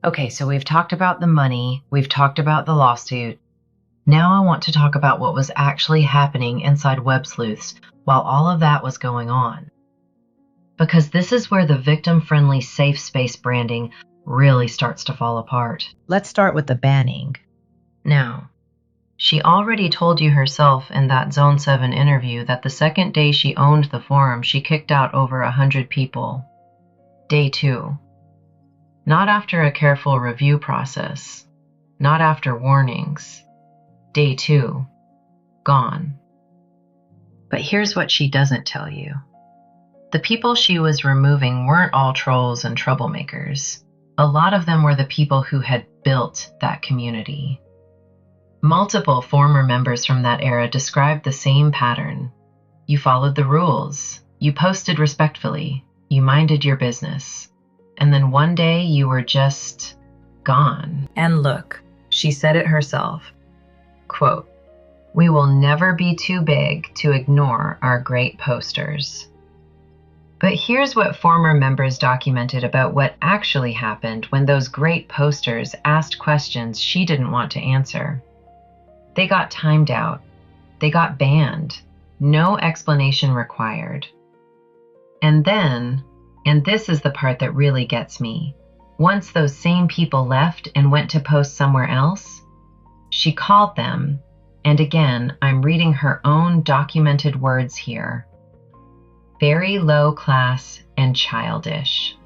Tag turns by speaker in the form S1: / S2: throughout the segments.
S1: Okay, so we've talked about the money, we've talked about the lawsuit. Now I want to talk about what was actually happening inside Websleuths while all of that was going on. Because this is where the victim-friendly safe space branding really starts to fall apart. Let's start with the banning. Now, she already told you herself in that Zone 7 interview that the second day she owned the forum, she kicked out over 100 people. Day 2. Not after a careful review process. Not after warnings. Day 2. Gone. But here's what she doesn't tell you. The people she was removing weren't all trolls and troublemakers. A lot of them were the people who had built that community. Multiple former members from that era described the same pattern. You followed the rules. You posted respectfully. You minded your business. And then one day you were just gone. And look, she said it herself. Quote, "We will never be too big to ignore our great posters." But here's what former members documented about what actually happened when those great posters asked questions she didn't want to answer. They got timed out. They got banned. No explanation required. And then, and this is the part that really gets me, once those same people left and went to post somewhere else, she called them, and again, I'm reading her own documented words here, very low class and childish.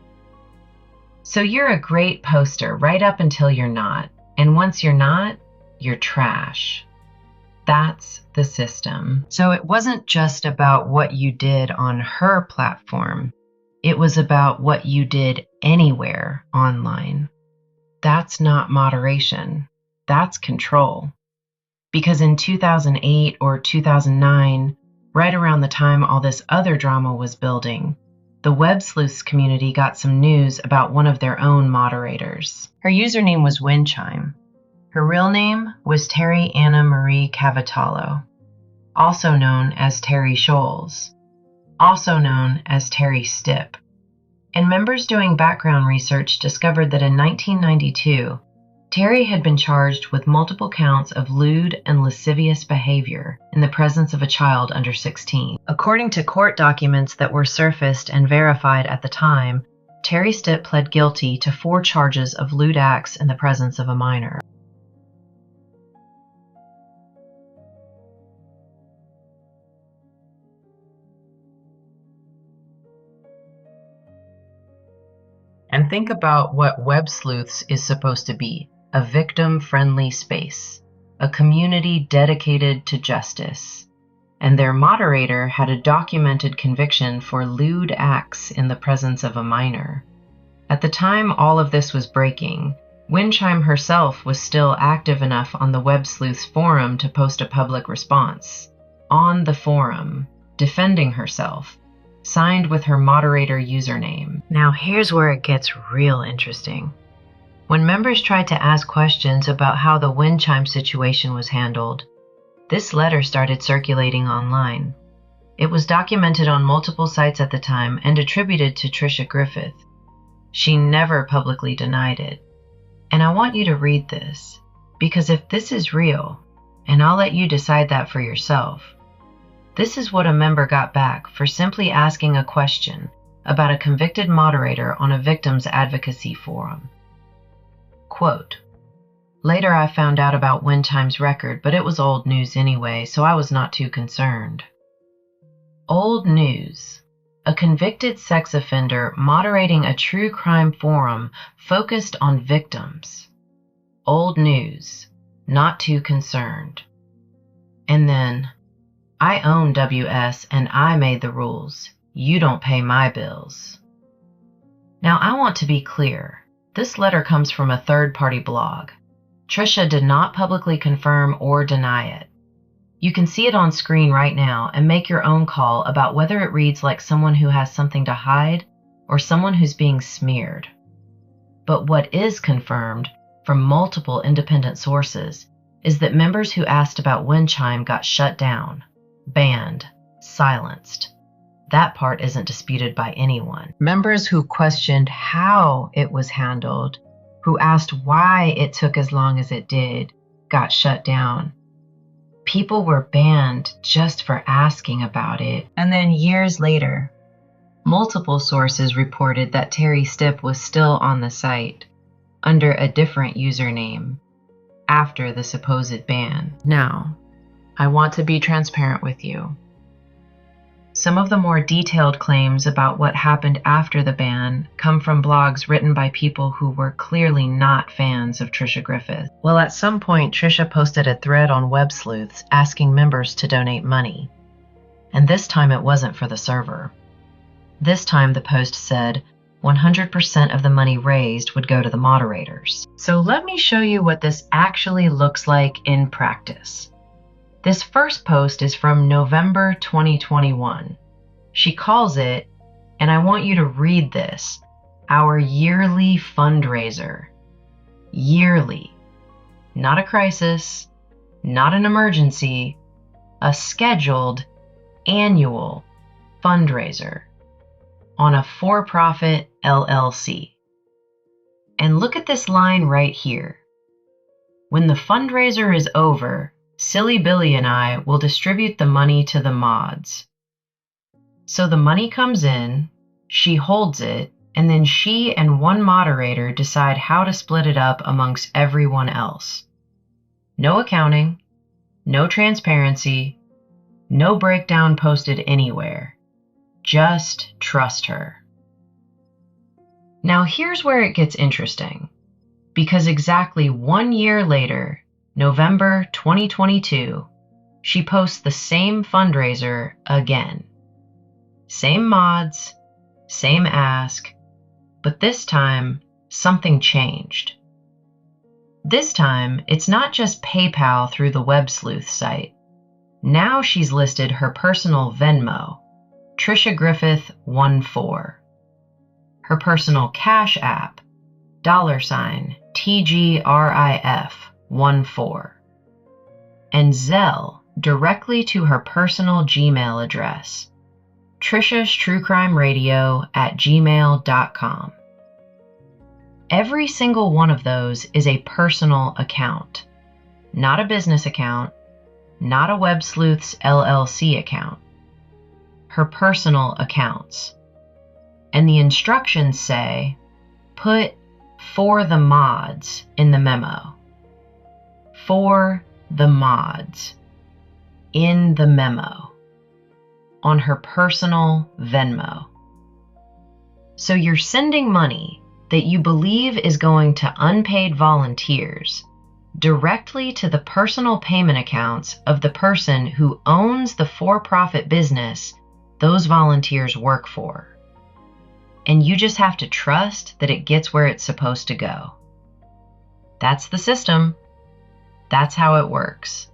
S1: So you're a great poster right up until you're not, and once you're not, you're trash. That's the system. So it wasn't just about what you did on her platform. It was about what you did anywhere online. That's not moderation. That's control. Because in 2008 or 2009, right around the time all this other drama was building, the Websleuths community got some news about one of their own moderators. Her username was Windchime. Her real name was Terry Anna Marie Cavatello, also known as Terry Scholes, also known as Terry Stipp. And members doing background research discovered that in 1992, Terry had been charged with multiple counts of lewd and lascivious behavior in the presence of a child under 16. According to court documents that were surfaced and verified at the time, Terry Stipp pled guilty to 4 charges of lewd acts in the presence of a minor. And think about what Websleuths is supposed to be. A victim-friendly space, a community dedicated to justice. And their moderator had a documented conviction for lewd acts in the presence of a minor. At the time all of this was breaking, Windchime herself was still active enough on the Websleuths forum to post a public response. On the forum, defending herself, signed with her moderator username. Now here's where it gets real interesting. When members tried to ask questions about how the Windchime situation was handled, this letter started circulating online. It was documented on multiple sites at the time and attributed to Tricia Griffith. She never publicly denied it. And I want you to read this, because if this is real, and I'll let you decide that for yourself, this is what a member got back for simply asking a question about a convicted moderator on a victims advocacy forum. Quote, "Later I found out about Windchime's record, but it was old news anyway, so I was not too concerned. Old news. A convicted sex offender moderating a true crime forum focused on victims. Old news. Not too concerned. And then, I own WS and I made the rules. You don't pay my bills." Now I want to be clear. This letter comes from a third-party blog. Tricia did not publicly confirm or deny it. You can see it on screen right now and make your own call about whether it reads like someone who has something to hide or someone who's being smeared. But what is confirmed from multiple independent sources is that members who asked about Windchime got shut down, banned, silenced. That part isn't disputed by anyone. Members who questioned how it was handled, who asked why it took as long as it did, got shut down. People were banned just for asking about it. And then years later, multiple sources reported that Terry Stipp was still on the site under a different username after the supposed ban. Now, I want to be transparent with you. Some of the more detailed claims about what happened after the ban come from blogs written by people who were clearly not fans of Tricia Griffith. Well, at some point, Tricia posted a thread on Websleuths asking members to donate money. And this time it wasn't for the server. This time the post said 100% of the money raised would go to the moderators. So let me show you what this actually looks like in practice. This first post is from November 2021. She calls it, and I want you to read this, our yearly fundraiser. Yearly. Not a crisis, not an emergency, a scheduled annual fundraiser on a for-profit LLC. And look at this line right here. When the fundraiser is over, Silly Billy and I will distribute the money to the mods. So the money comes in, she holds it, and then she and one moderator decide how to split it up amongst everyone else. No accounting, no transparency, no breakdown posted anywhere. Just trust her. Now here's where it gets interesting, because exactly 1 year later, November 2022, she posts the same fundraiser again. Same mods, same ask, but this time something changed. This time it's not just PayPal through the Websleuths site. Now she's listed her personal Venmo, Tricia Griffith 14. Her personal Cash App, $TGRIF 14, and Zelle directly to her personal Gmail address, triciastruecrimeradio@gmail.com. Every single one of those is a personal account, not a business account, not a Websleuths LLC account. Her personal accounts. And the instructions say, put "for the mods" in the memo. For the mods in the memo on her personal Venmo. So you're sending money that you believe is going to unpaid volunteers directly to the personal payment accounts of the person who owns the for-profit business those volunteers work for. And you just have to trust that it gets where it's supposed to go. That's the system. That's how it works.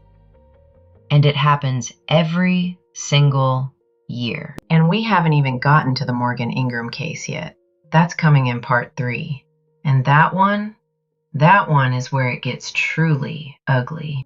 S1: And it happens every single year. And we haven't even gotten to the Morgan Ingram case yet. That's coming in part 3. And that one is where it gets truly ugly.